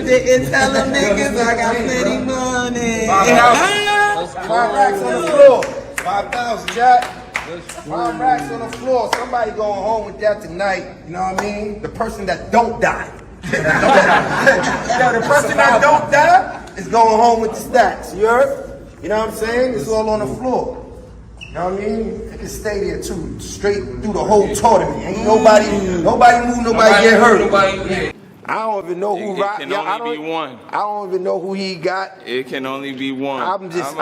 didn't tell them niggas I got plenty money. 5 racks on the floor. 5,000, Jack. 5 racks on the floor. Somebody going home with that tonight. You know what I mean? The person that don't die. The person that don't die is going home with the stacks. You heard? You know what I'm saying? It's all on the floor. You know what I mean? It can stay there too, straight through the whole tournament. Ain't nobody move, nobody get hurt. I don't even know who rock. It can only be one. I don't even know who he got. It can only be one. I'm just,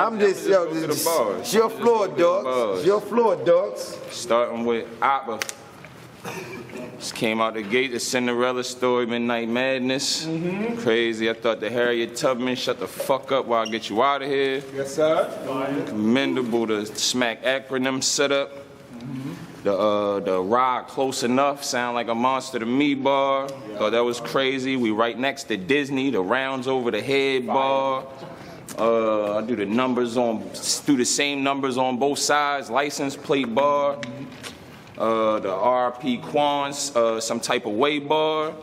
yo, it's your floor, dogs. It's your floor, dogs. Starting with Oppa. Just came out the gate, the Cinderella story, Midnight Madness. Crazy. I thought the Harriet Tubman, shut the fuck up while I get you out of here. Yes, sir. Commendable, the smack acronym setup. The ride close enough, sound like a monster to me bar. Thought that was crazy. We right next to Disney, the rounds over the head bar. I do the same numbers on both sides, license plate bar. The RP Quans, some type of way bar.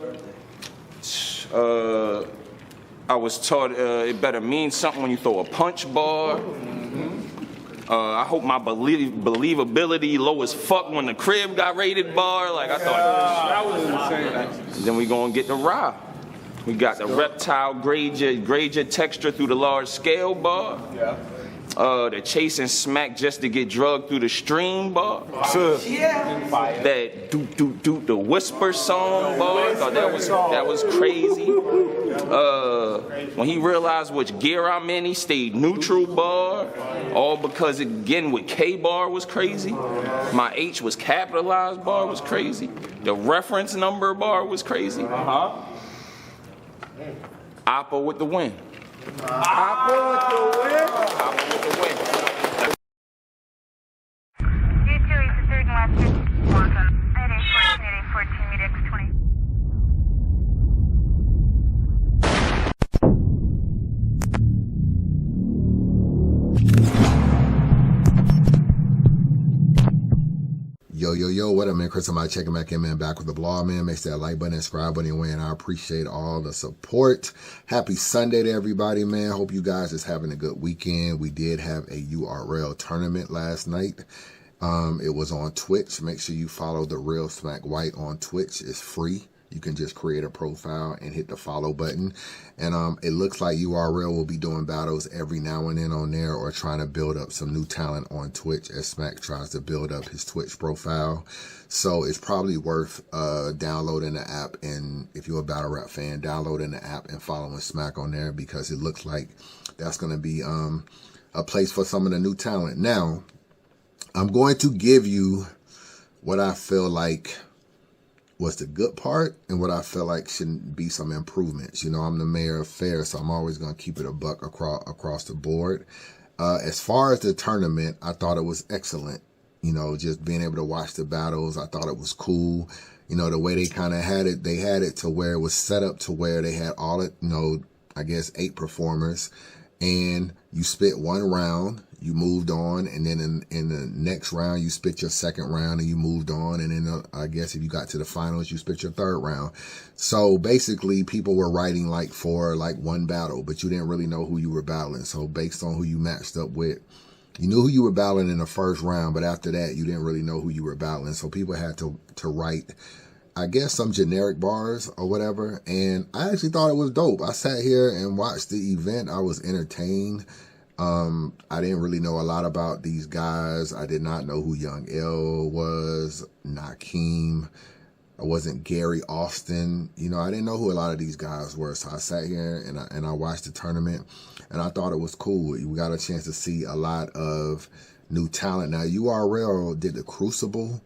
I was taught it better mean something when you throw a punch bar. I hope my believability low as fuck when the crib got rated bar. Like I thought that was insane. Then we gonna get the ride. We got the reptile grade your texture through the large scale bar. Yeah. The chase and smack just to get drugged through the stream bar. Yeah. That doot the whisper song bar. Thought that was crazy. When he realized which gear I'm in, he stayed neutral bar. All because again with K bar was crazy. My H was capitalized bar was crazy. The reference number bar was crazy. Oppa with the win. Oppa with the win. Oppa with the win. G2 is the third and last pitch. Welcome. At A14, meet X20. Yo, what up, man? Chris, somebody checking back in, man. Back with the blog, man. Make sure that like button and subscribe button and I appreciate all the support. Happy Sunday to everybody, man. Hope you guys is having a good weekend. We did have a URL tournament last night. It was on Twitch. Make sure you follow the Real Smack White on Twitch. It's free. You can just create a profile and hit the follow button. And it looks like URL will be doing battles every now and then on there or trying to build up some new talent on Twitch as Smack tries to build up his Twitch profile. So it's probably worth downloading the app. And if you're a battle rap fan, downloading the app and following Smack on there because it looks like that's going to be a place for some of the new talent. Now, I'm going to give you what I feel like was the good part and what I feel like shouldn't be some improvements. You know, I'm the mayor of fair, so I'm always going to keep it a buck across the board. As far as the tournament, I thought it was excellent. You know, just being able to watch the battles, I thought it was cool. You know, the way they kind of had it, they had it to where it was set up to where they had all it, you know, I guess 8 performers, and you spit one round, you moved on, and then in the next round, you spit your second round and you moved on. And then I guess if you got to the finals, you spit your third round. So basically people were writing like for like one battle, but you didn't really know who you were battling. So based on who you matched up with, you knew who you were battling in the first round, but after that, you didn't really know who you were battling. So people had to write, I guess, some generic bars or whatever. And I actually thought it was dope. I sat here and watched the event. I was entertained. I didn't really know a lot about these guys. I did not know who Young L was, Nakeem. I wasn't Gary Austin. You know, I didn't know who a lot of these guys were. So I sat here and I watched the tournament and I thought it was cool. We got a chance to see a lot of new talent. Now, URL did the Crucible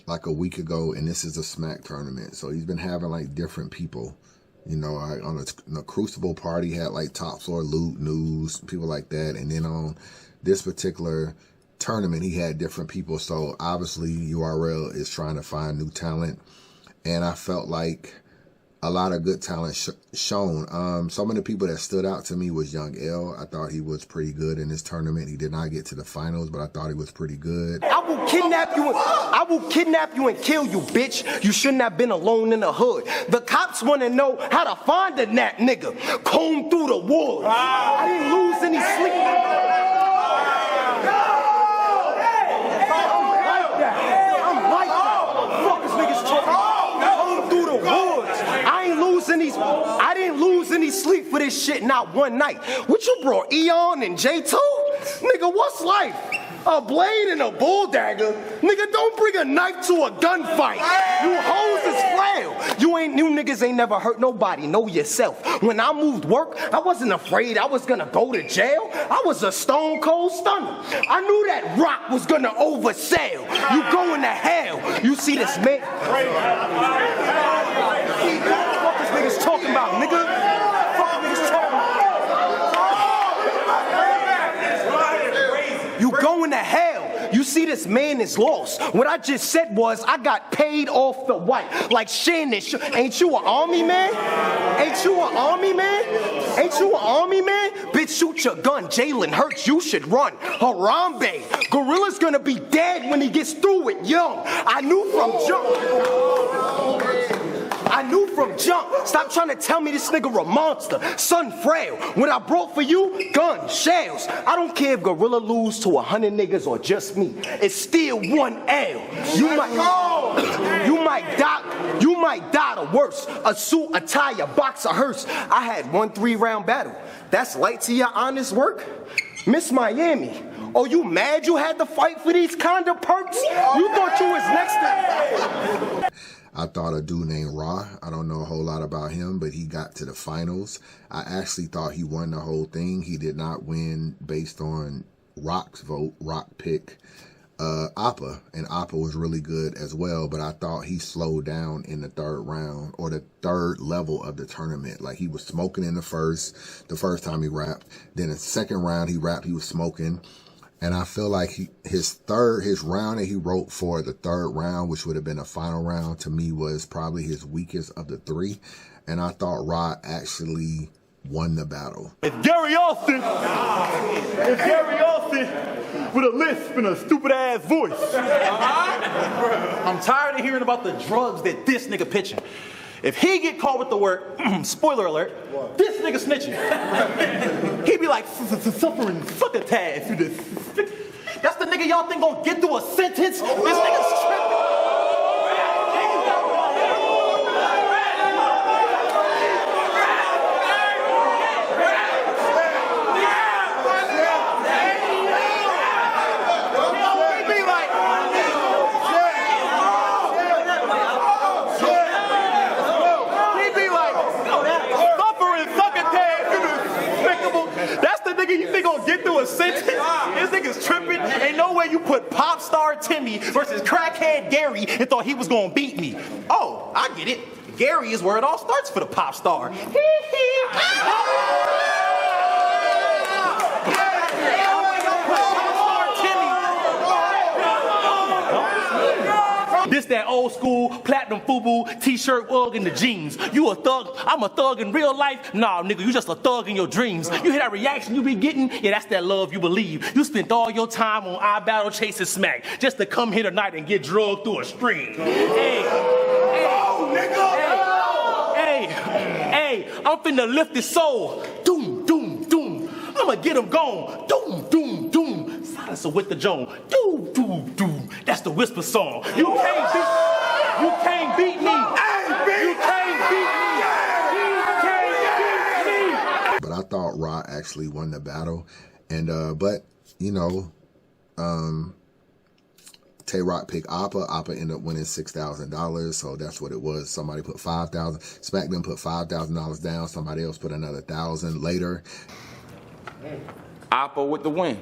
like a week ago, and this is a Smack tournament. So he's been having like different people. You know, on the Crucible party, had like Top Floor Loot, News, people like that. And then on this particular tournament, he had different people. So obviously URL is trying to find new talent. And I felt like a lot of good talent shown. Some of the people that stood out to me was Young L. I thought he was pretty good in this tournament. He did not get to the finals, but I thought he was pretty good. I will kidnap you and kill you, bitch. You shouldn't have been alone in the hood. The cops want to know how to find a nat nigga. Comb through the woods. I didn't lose any sleep. I'm like that. Fuck this nigga's talking. Comb through the woods. I didn't lose any sleep for this shit, not one night. What you brought, Eon and J2? Nigga, what's life? A blade and a bull dagger? Nigga, don't bring a knife to a gunfight. You hoes is frail. You niggas ain't never hurt nobody. Know yourself. When I moved work, I wasn't afraid I was gonna go to jail. I was a stone cold stunner. I knew that rock was gonna oversail. You going to hell. You see this man? What this nigga's talking about, nigga? Fuck niggas talking about? You going to hell. You see this man is lost. What I just said was I got paid off the white. Like Shannon, ain't you an army man? Ain't you an army man? Ain't you an army man? Bitch, shoot your gun. Jalen Hurts, you should run. Harambe. Gorilla's gonna be dead when he gets through with Young. I knew from jump. Stop trying to tell me this nigga a monster. Son frail. What I brought for you, guns, shells. I don't care if Gorilla lose to 100 niggas or just me. It's still 1 L. You might die the worst. A suit, a tie, a box of hearse. I had 1 3-round battle. That's light to your honest work? Miss Miami. Oh, you mad you had to fight for these kind of perks? You thought you was next to... I thought a dude named Ra, I don't know a whole lot about him, but he got to the finals. I actually thought he won the whole thing. He did not win based on Rock's vote. Rock picked OPPA, and OPPA was really good as well, but I thought he slowed down in the 3rd round, or the 3rd level of the tournament. Like, he was smoking in the first time he rapped. Then the 2nd round he rapped, he was smoking. And I feel like his round that he wrote for the 3rd round, which would have been a final round, to me was probably his weakest of the 3. And I thought Rod actually won the battle. It's Gary Austin with a lisp and a stupid ass voice. I'm tired of hearing about the drugs that this nigga pitching. If he get caught with the word, spoiler alert, this nigga snitching. He be like, suffering succotash through this. That's the nigga y'all think gonna get through a sentence? This nigga's tripping. You think gonna get through a sentence? This nigga's tripping. Ain't no way you put pop star Timmy versus crackhead Gary and thought he was gonna beat me. Oh, I get it. Gary is where it all starts for the pop star. This that old school platinum FUBU t-shirt, Ugg, and the jeans. You a thug, I'm a thug in real life. Nah, nigga, you just a thug in your dreams. You hear that reaction you be getting? Yeah, that's that love you believe. You spent all your time on iBattle chasing smack just to come here tonight and get drugged through a stream. Hey, I'm finna lift his soul. Doom, doom, doom. I'ma get him gone. Doom, doom, doom. Silencer with the Joan. Doom, doom, doom. That's the whisper song. You can't beat me. You can't beat me. But I thought Ra actually won the battle. And, but, you know, Tay Rock picked OPPA. OPPA ended up winning $6,000, so that's what it was. Somebody put $5,000. SmackDown put $5,000 down. Somebody else put another $1,000 later. OPPA with the win.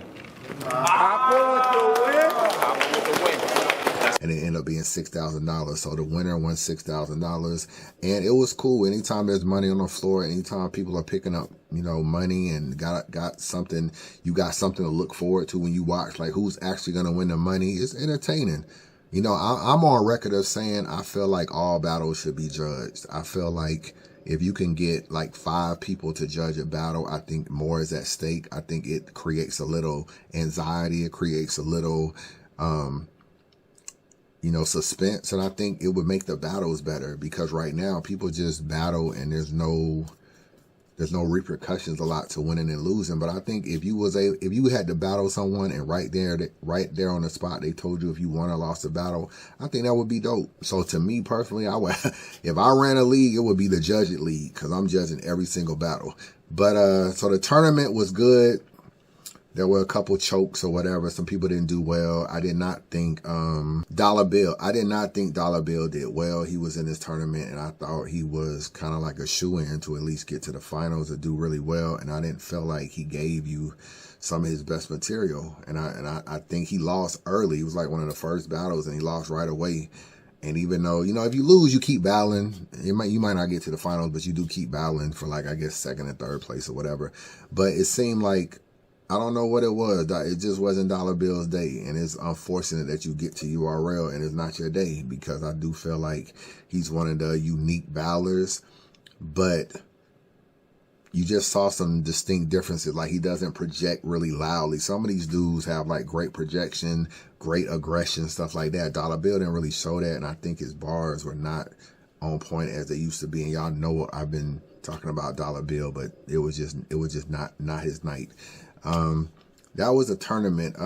And it ended up being $6,000. So the winner won $6,000. And it was cool. Anytime there's money on the floor, anytime people are picking up, you know, money and got something, you got something to look forward to when you watch, like who's actually going to win the money. It's entertaining. You know, I'm on record of saying I feel like all battles should be judged. I feel like if you can get like 5 people to judge a battle, I think more is at stake. I think it creates a little anxiety. It creates a little, you know, suspense. And I think it would make the battles better, because right now people just battle and there's no repercussions a lot to winning and losing. But I think if you had to battle someone and right there on the spot they told you if you won or lost a battle, I think that would be dope. So to me personally, I would if I ran a league, it would be the Judge It League, because I'm judging every single battle. But so the tournament was good. There were a couple chokes or whatever. Some people didn't do well. I did not think Dollar Bill did well. He was in this tournament, and I thought he was kind of like a shoo-in to at least get to the finals or do really well. And I didn't feel like he gave you some of his best material. And I think he lost early. It was like one of the first battles, and he lost right away. And even though, you know, if you lose, you keep battling. You might not get to the finals, but you do keep battling for, like, I guess, 2nd and 3rd place or whatever. But it seemed like, I don't know what it was. It just wasn't Dollar Bill's day. And it's unfortunate that you get to URL and it's not your day, because I do feel like he's one of the unique battlers. But you just saw some distinct differences. Like, he doesn't project really loudly. Some of these dudes have like great projection, great aggression, stuff like that. Dollar Bill didn't really show that. And I think his bars were not on point as they used to be. And y'all know I've been talking about Dollar Bill, but it was just not his night. That was a tournament.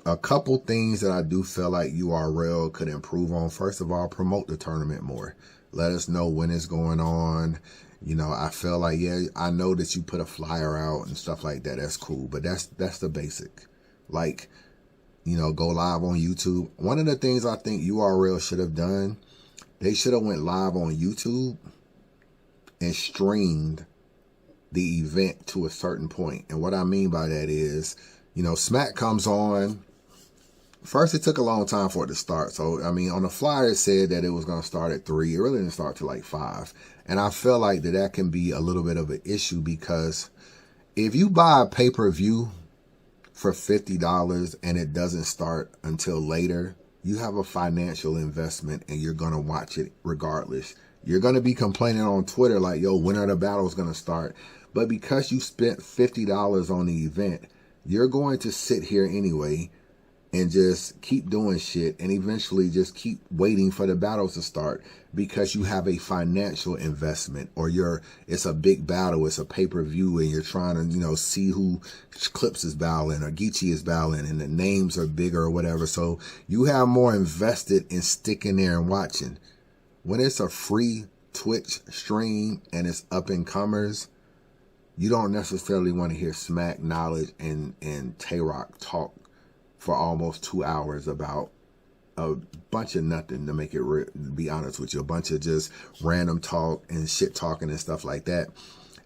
A couple things that I do feel like URL could improve on. First of all, promote the tournament more. Let us know when it's going on. You know, I feel like, yeah, I know that you put a flyer out and stuff like that. That's cool. But that's the basic. Like, you know, go live on YouTube. One of the things I think URL should have done, they should have went live on YouTube and streamed the event to a certain point. And what I mean by that is, you know, Smack comes on. First, it took a long time for it to start. So, I mean, on the flyer, it said that it was going to start at 3. It really didn't start till like 5. And I feel like that can be a little bit of an issue, because if you buy a pay-per-view for $50 and it doesn't start until later, you have a financial investment and you're going to watch it regardless. You're going to be complaining on Twitter like, yo, when are the battles going to start? But because you spent $50 on the event, you're going to sit here anyway and just keep doing shit and eventually just keep waiting for the battles to start, because you have a financial investment, or it's a big battle, it's a pay-per-view, and you're trying to, you know, see who Clips is battling or Geechee is battling, and the names are bigger or whatever. So you have more invested in sticking there and watching. When it's a free Twitch stream and it's up-and-comers, you don't necessarily want to hear Smack, Knowledge, and Tay-Rock talk for almost 2 hours about a bunch of nothing, to make it be honest with you. A bunch of just random talk and shit talking and stuff like that.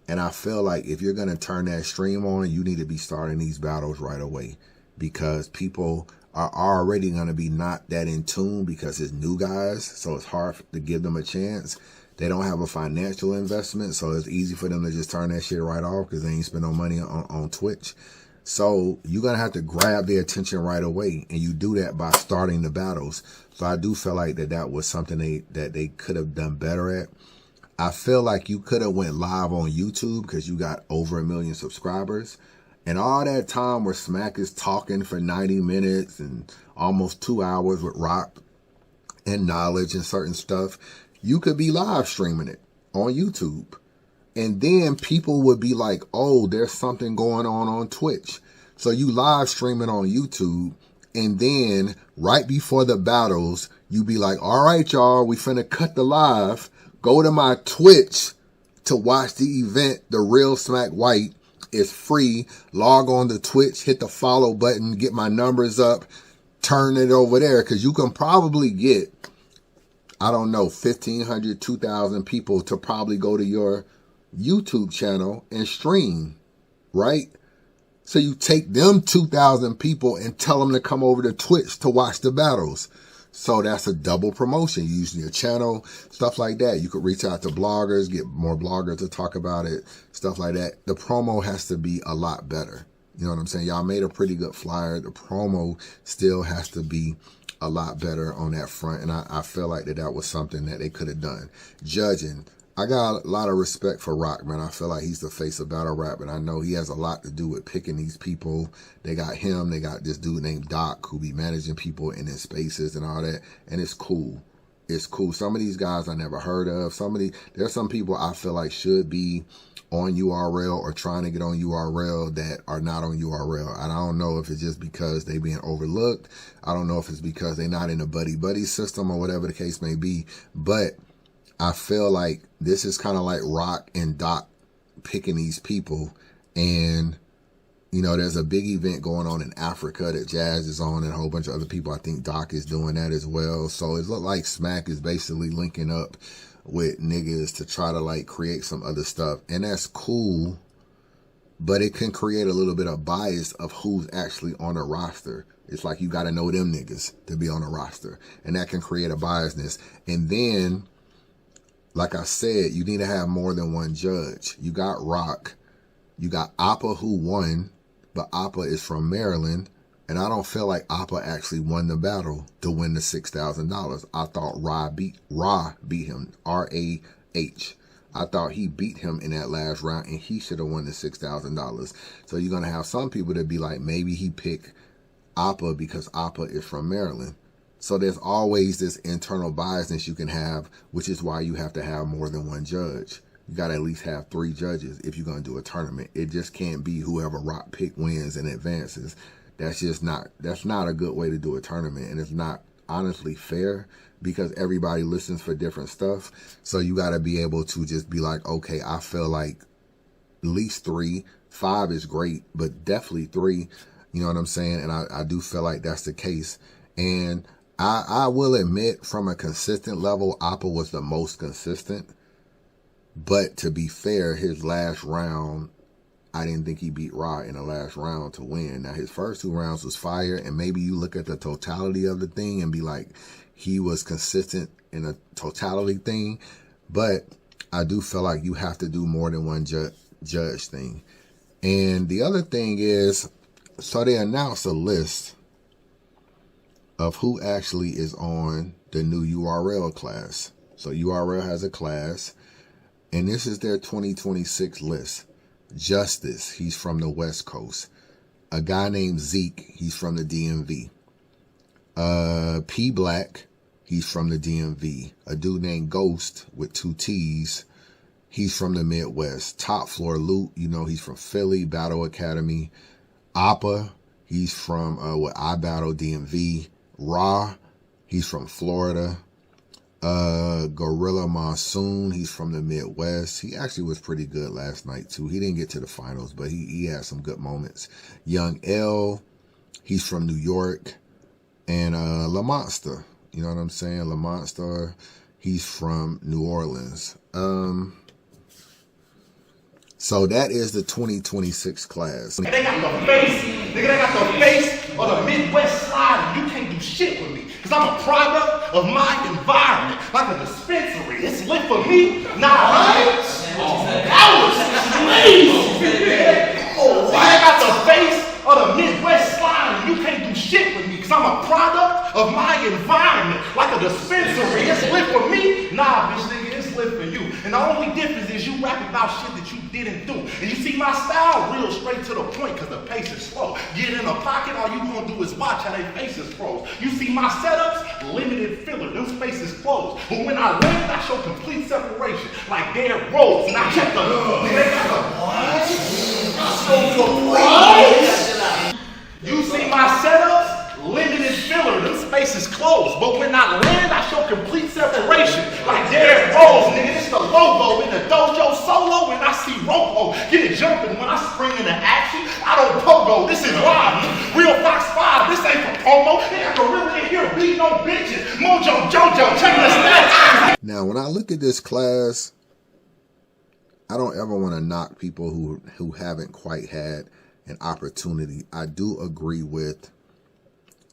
And I feel like if you're going to turn that stream on, you need to be starting these battles right away, because people are already going to be not that in tune because it's new guys. So it's hard to give them a chance. They don't have a financial investment, so it's easy for them to just turn that shit right off because they ain't spend no money on Twitch. So you're going to have to grab their attention right away, and you do that by starting the battles. So I do feel like that was something that they could have done better at. I feel like you could have went live on YouTube because you got over 1 million subscribers. And all that time where Smack is talking for 90 minutes and almost 2 hours with Rock and Knowledge and certain stuff, you could be live streaming it on YouTube. And then people would be like, oh, there's something going on Twitch. So you live stream it on YouTube. And then right before the battles, you be like, all right, y'all, we finna cut the live. Go to my Twitch to watch the event. The Real Smack White is free. Log on to Twitch, hit the follow button, get my numbers up, turn it over there. Because you can probably get, I don't know, 1,500, 2,000 people to probably go to your YouTube channel and stream, right? So you take them 2,000 people and tell them to come over to Twitch to watch the battles. So that's a double promotion. You use your channel, stuff like that. You could reach out to bloggers, get more bloggers to talk about it, stuff like that. The promo has to be a lot better. You know what I'm saying? Y'all made a pretty good flyer. The promo still has to be a lot better on that front, and I feel like that was something that they could have done. Judging, I got a lot of respect for Rock, man. I feel like he's the face of battle rap, and I know he has a lot to do with picking these people. They got him, they got this dude named Doc who be managing people in his spaces and all that, and it's cool. It's cool. Some of these guys I never heard of. There's some people I feel like should be on URL or trying to get on URL that are not on URL. And I don't know if it's just because they being overlooked. I don't know if it's because they're not in a buddy system or whatever the case may be. But I feel like this is kind of like Rock and Doc picking these people. And, you know, there's a big event going on in Africa that Jazz is on and a whole bunch of other people. I think Doc is doing that as well. So it looks like Smack is basically linking up with niggas to try to like create some other stuff. And that's cool, but it can create a little bit of bias of who's actually on a roster. It's like you got to know them niggas to be on a roster, and that can create a biasness. And then, like I said, you need to have more than one judge. You got Rock, you got OPPA who won, but OPPA is from Maryland, and I don't feel like OPPA actually won the battle to win the $6,000. I thought Ra beat him, R-A-H. I thought he beat him in that last round, and he should have won the $6,000. So you're going to have some people that be like, maybe he picked OPPA because OPPA is from Maryland. So there's always this internal biasness you can have, which is why you have to have more than one judge. You got to at least have 3 judges if you're going to do a tournament. It just can't be whoever Rock pick wins and advances. That's not a good way to do a tournament, and it's not honestly fair because everybody listens for different stuff. So you got to be able to just be like, okay, I feel like at least 3, 5 is great, but definitely 3, you know what I'm saying? And I do feel like that's the case. And I will admit, from a consistent level, OPPA was the most consistent, but to be fair, his last round, I didn't think he beat Ra in the last round to win. Now, his first 2 rounds was fire, and maybe you look at the totality of the thing and be like, he was consistent in a totality thing, but I do feel like you have to do more than one judge thing. And the other thing is, so they announced a list of who actually is on the new URL class. So URL has a class, and this is their 2026 list. Justice, he's from the West Coast. A guy named Zeke, he's from the DMV. P Black, he's from the DMV. A dude named Ghost with 2 T's, he's from the Midwest. Top Floor Loot, you know, he's from Philly, Battle Academy. OPPA, he's from I Battle DMV. Ra, he's from Florida. Gorilla Monsoon, he's from the Midwest. He actually was pretty good last night too. He didn't get to the finals, but he had some good moments. Young L, he's from New York. And La Monster, you know what I'm saying? La Monster, he's from New Orleans. So that is the 2026 class. They got the face, nigga, they got the face of the Midwest side, and you can't do shit with me. Cause I'm a product of my environment, like a dispensary. It's lit for me, nah, right? That was crazy. Oh, I got the face of the Midwest side, and you can't do shit with me. Cause I'm a product of my environment, like a dispensary. It's lit for me, nah, bitch, nigga, it's lit for you. And the only difference is you rap about shit that you didn't do. And you see my style real straight to the point because the pace is slow. Get in a pocket, all you gonna do is watch how they faces froze. You see my setups, limited filler, them spaces closed. But when I land, I show complete separation, like Derrick Rose, and I kept the You see my setups, limited filler, them spaces closed. But when I land, I show complete separation, like Derrick Rose, nigga. It's the logo in the dojo solo, and I see Ropo get it jumping when I spring into action. I don't pogo. This is live. Real Fox 5. This ain't for promo. They got gorilla in here beating on bitches. Mojo Jojo, check the stats. Now, when I look at this class, I don't ever want to knock people who haven't quite had an opportunity. I do agree with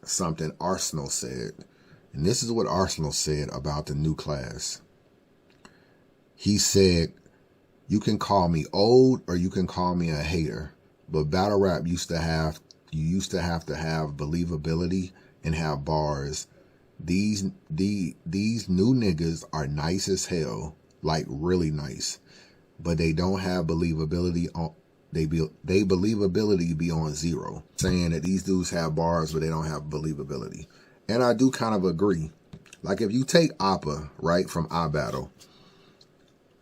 something Arsenal said, and this is what Arsenal said about the new class. He said, you can call me old or you can call me a hater, but battle rap you used to have to have believability and have bars these new niggas are nice as hell, like really nice, but they don't have believability on. They believability be on zero, saying that these dudes have bars, but they don't have believability. And I do kind of agree. Like if you take Oppa, right, from iBattle,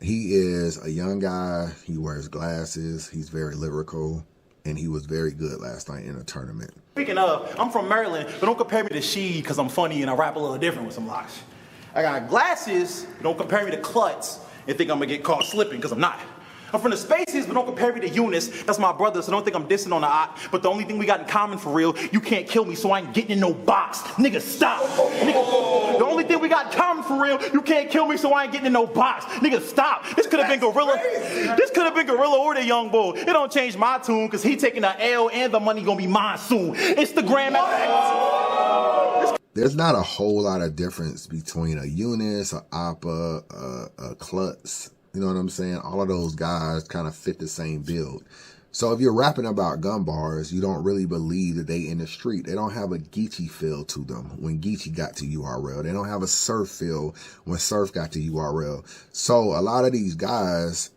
he is a young guy. He wears glasses. He's very lyrical. And he was very good last night in a tournament. Speaking of, I'm from Maryland, but don't compare me to She because I'm funny and I rap a little different with some locks. I got glasses, but don't compare me to Klutz and think I'm gonna get caught slipping because I'm not. I'm from the Spaces, but don't compare me to Eunice. That's my brother, so don't think I'm dissing on the op. But the only thing we got in common for real, you can't kill me, so I ain't getting in no box. Nigga, stop. Nigga, the only thing we got in common for real, you can't kill me, so I ain't getting in no box. Nigga, stop. This could have been Gorilla. This could have been Gorilla or the Young Bull. It don't change my tune, because he taking the L and the money gonna be mine soon. Instagram. There's not a whole lot of difference between a Eunice, a Oppa, a Klutz. You know what I'm saying? All of those guys kind of fit the same build. So if you're rapping about gun bars, you don't really believe that they in the street. They don't have a Geechee feel to them when Geechee got to URL. They don't have a Surf feel when Surf got to URL. So a lot of these guys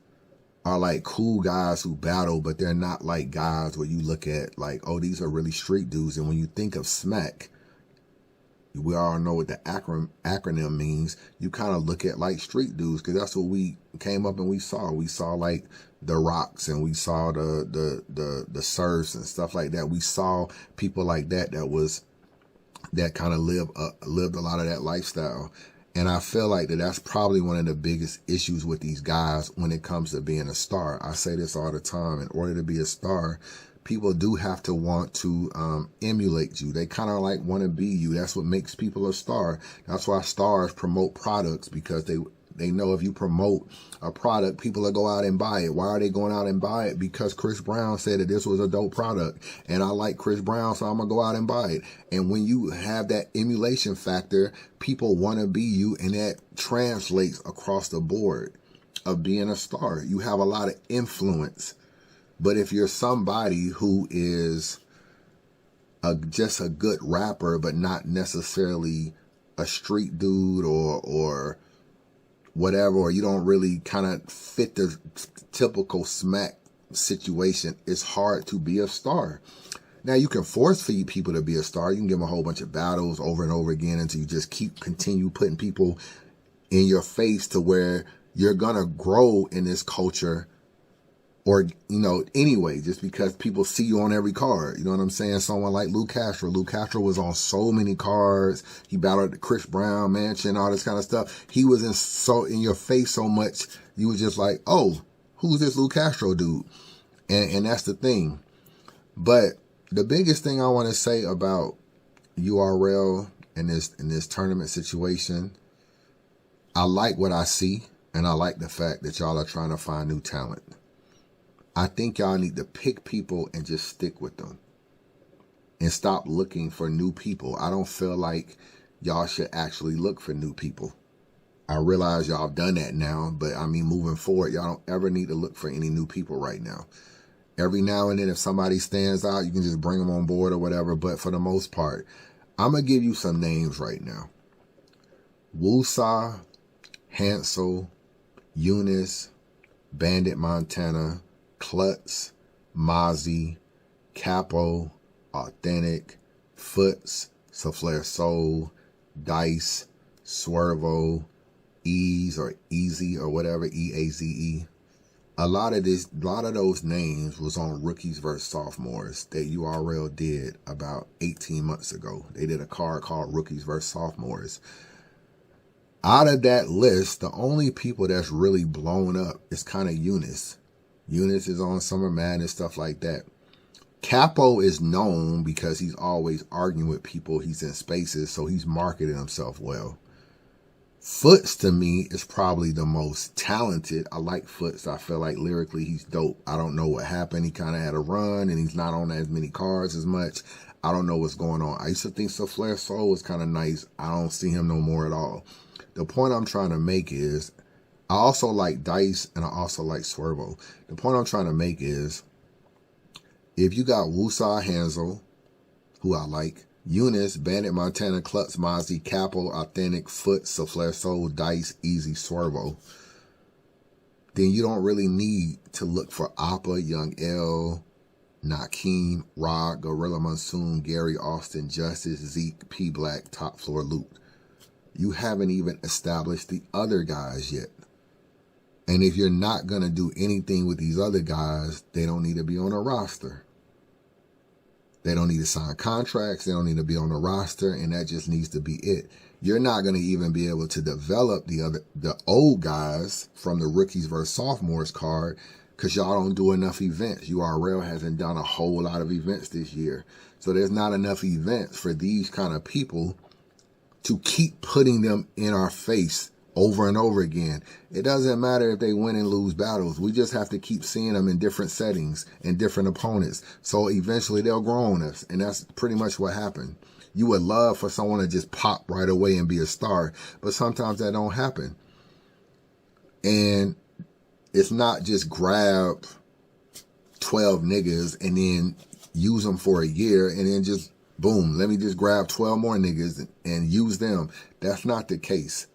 are like cool guys who battle, but they're not like guys where you look at like, oh, these are really street dudes. And when you think of Smack, we all know what the acronym means. You kind of look at like street dudes, because that's what we came up and we saw. We saw like the Rocks, and we saw the Surfs and stuff like that. We saw people like that that kind of lived a lot of that lifestyle. And I feel like that's probably one of the biggest issues with these guys when it comes to being a star. I say this all the time. In order to be a star, people do have to want to emulate you. They kind of like want to be you. That's what makes people a star. That's why stars promote products, because they know if you promote a product, people will go out and buy it. Why are they going out and buy it? Because Chris Brown said that this was a dope product, and I like Chris Brown, so I'm gonna go out and buy it. And when you have that emulation factor, people want to be you, and that translates across the board of being a star. You have a lot of influence. But if you're somebody who is just a good rapper, but not necessarily a street dude or whatever, or you don't really kind of fit the typical Smack situation, it's hard to be a star. Now, you can force feed people to be a star. You can give them a whole bunch of battles over and over again until you just continue putting people in your face to where you're going to grow in this culture. Or, you know, anyway, just because people see you on every card. You know what I'm saying? Someone like Lou Castro. Lou Castro was on so many cards. He battled at the Chris Brown mansion, all this kind of stuff. He was in your face so much, you was just like, oh, who's this Lou Castro dude? And that's the thing. But the biggest thing I want to say about URL in this tournament situation, I like what I see, and I like the fact that y'all are trying to find new talent. I think y'all need to pick people and just stick with them and stop looking for new people. I don't feel like y'all should actually look for new people. I realize y'all have done that now, but I mean, moving forward, y'all don't ever need to look for any new people right now. Every now and then, if somebody stands out, you can just bring them on board or whatever. But for the most part, I'm going to give you some names right now. Wusa, Hansel, Eunice, Bandit Montana, Klutz, Mozzie, Capo, Authentic, Foots, Souffleur Soul, Dice, Swervo, Ease or Easy or whatever, E-A-Z-E. A lot of those names was on Rookies vs. Sophomores that URL did about 18 months ago. They did a card called Rookies vs. Sophomores. Out of that list, the only people that's really blown up is kind of Eunice. Eunice is on Summer Madness, stuff like that. Capo is known because he's always arguing with people. He's in spaces, so he's marketed himself well. Foots, to me, is probably the most talented. I like Foots. I feel like lyrically he's dope. I don't know what happened. He kind of had a run, and he's not on as many cards as much. I don't know what's going on. I used to think Souffleur Soul was kind of nice. I don't see him no more at all. The point I'm trying to make is, I also like Dice, and I also like Swervo. The point I'm trying to make is, if you got Wusa Hansel, who I like, Eunice, Bandit, Montana, Klutz, Mozzie, Capo, Authentic, Foot, Souffleur Soul, Dice, Easy, Swervo. Then you don't really need to look for Oppa, Young L, Nakeem, Rod, Gorilla Monsoon, Gary Austin, Justice, Zeke, P Black, Top Floor Loot. You haven't even established the other guys yet. And if you're not going to do anything with these other guys, they don't need to be on a roster. They don't need to sign contracts. They don't need to be on the roster. And that just needs to be it. You're not going to even be able to develop the old guys from the rookies versus sophomores card because y'all don't do enough events. URL hasn't done a whole lot of events this year. So there's not enough events for these kind of people to keep putting them in our face over and over again. It doesn't matter if they win and lose battles. We just have to keep seeing them in different settings and different opponents. So eventually they'll grow on us. And that's pretty much what happened. You would love for someone to just pop right away and be a star, but sometimes that don't happen. And it's not just grab 12 niggas and then use them for a year and then just boom, let me just grab 12 more niggas and use them. That's not the case.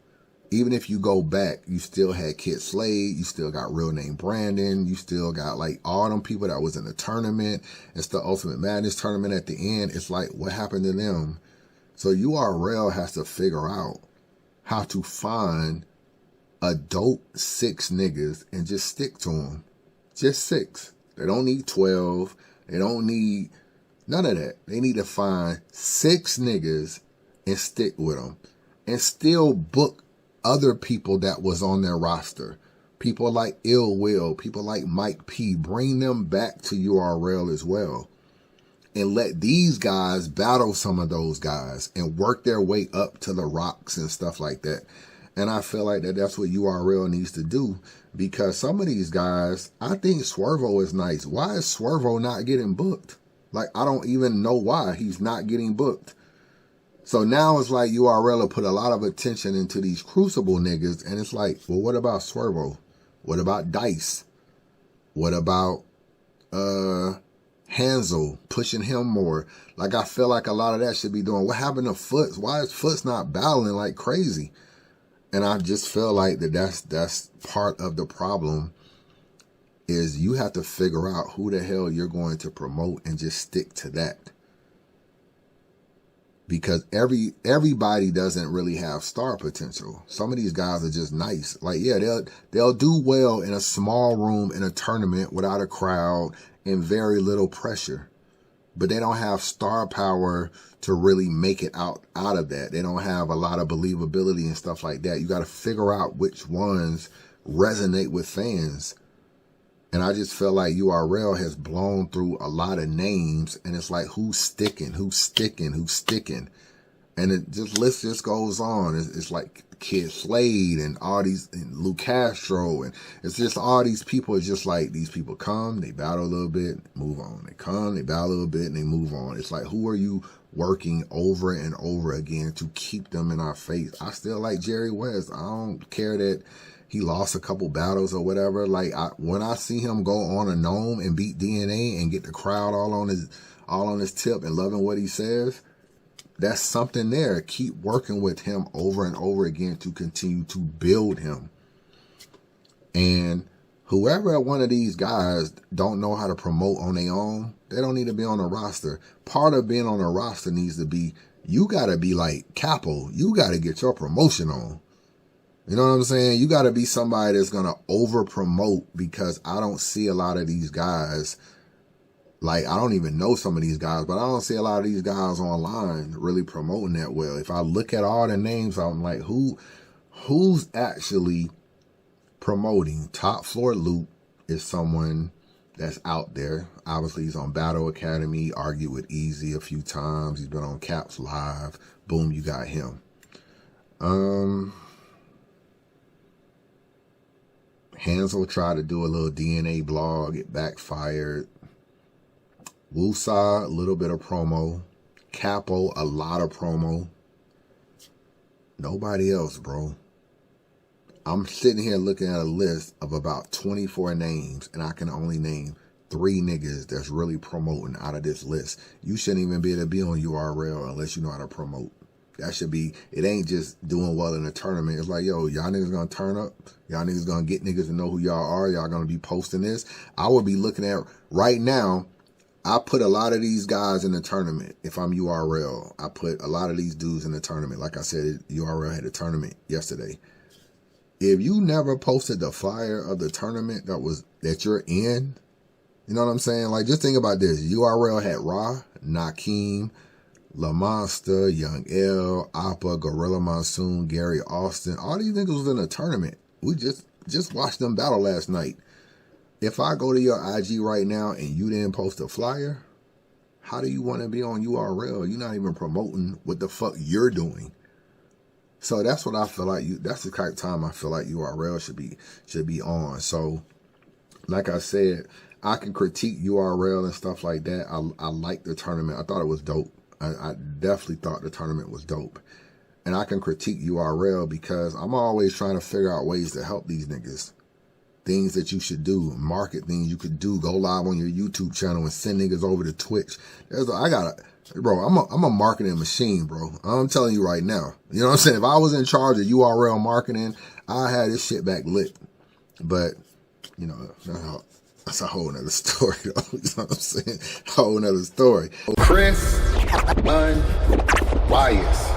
Even if you go back, you still had Kid Slade, you still got Real Name Brandon, you still got like all them people that was in the tournament. It's the Ultimate Madness tournament at the end. It's like, what happened to them? So URL has to figure out how to find a dope 6 niggas and just stick to them. Just 6. They don't need 12. They don't need none of that. They need to find 6 niggas and stick with them and still book other people that was on their roster. People like Ill Will, people like Mike P. Bring them back to URL as well. And let these guys battle some of those guys and work their way up to the rocks and stuff like that. And I feel like that's what URL needs to do because some of these guys, I think Swervo is nice. Why is Swervo not getting booked? Like, I don't even know why he's not getting booked. So now it's like URL will put a lot of attention into these Crucible niggas. And it's like, well, what about Swervo? What about Dice? What about Hansel, pushing him more? Like, I feel like a lot of that should be doing. What happened to Foots? Why is Foots not battling like crazy? And I just feel like that's part of the problem is you have to figure out who the hell you're going to promote and just stick to that. Because everybody doesn't really have star potential. Some of these guys are just nice. Like, yeah, they'll do well in a small room in a tournament without a crowd and very little pressure. But they don't have star power to really make it out of that. They don't have a lot of believability and stuff like that. You got to figure out which ones resonate with fans. And I just feel like URL has blown through a lot of names and it's like, who's sticking? And list just goes on. It's like Kid Slade and all these, and Lou Castro. And it's just all these people. It's just like these people come, they battle a little bit, move on. They come, they battle a little bit and they move on. It's like, who are you working over and over again to keep them in our face? I still like Jerry West. I don't care that he lost a couple battles or whatever. Like, when I see him go on a gnome and beat DNA and get the crowd all on his tip and loving what he says, that's something there. Keep working with him over and over again to continue to build him. And whoever one of these guys don't know how to promote on their own, they don't need to be on a roster. Part of being on a roster needs to be, you got to be like Capo. You got to get your promotion on. You know what I'm saying? You got to be somebody that's going to over promote because I don't see a lot of these guys. Like, I don't even know some of these guys, but I don't see a lot of these guys online really promoting that well. If I look at all the names, I'm like, who's actually promoting? Top Floor Loot is someone that's out there. Obviously, he's on Battle Academy, argued with Easy a few times. He's been on Caps Live. Boom, you got him. Hansel tried to do a little DNA blog. It backfired. Wusa, a little bit of promo. Capo, a lot of promo. Nobody else, bro. I'm sitting here looking at a list of about 24 names, and I can only name 3 niggas that's really promoting out of this list. You shouldn't even be able to be on URL unless you know how to promote. That should be, it ain't just doing well in a tournament. It's like, yo, y'all niggas gonna turn up. Y'all niggas gonna get niggas to know who y'all are. Y'all gonna be posting this. I would be looking at, right now, I put a lot of these guys in the tournament. If I'm URL, I put a lot of these dudes in the tournament. Like I said, URL had a tournament yesterday. If you never posted the flyer of the tournament that you're in, you know what I'm saying? Like, just think about this. URL had Ra, Nakeem, La Monster, Young L, Oppa, Gorilla Monsoon, Gary Austin. All these niggas was in a tournament. We just watched them battle last night. If I go to your IG right now and you didn't post a flyer, how do you want to be on URL? You're not even promoting what the fuck you're doing. So that's what I feel like. That's the kind of time I feel like URL should be on. So, like I said, I can critique URL and stuff like that. I like the tournament. I thought it was dope. I definitely thought the tournament was dope. And I can critique URL because I'm always trying to figure out ways to help these niggas. Things that you should do, market things you could do, go live on your YouTube channel and send niggas over to Twitch. Bro, I'm a marketing machine, bro. I'm telling you right now. You know what I'm saying? If I was in charge of URL marketing, I'd have this shit back lit. But, you know, that's a whole nother story, though. You know what I'm saying? A whole nother story. Chris, bias.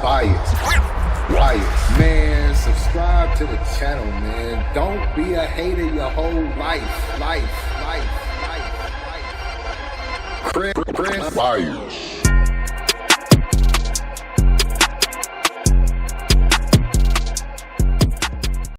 Man, subscribe to the channel, man. Don't be a hater your whole life. Chris, bias.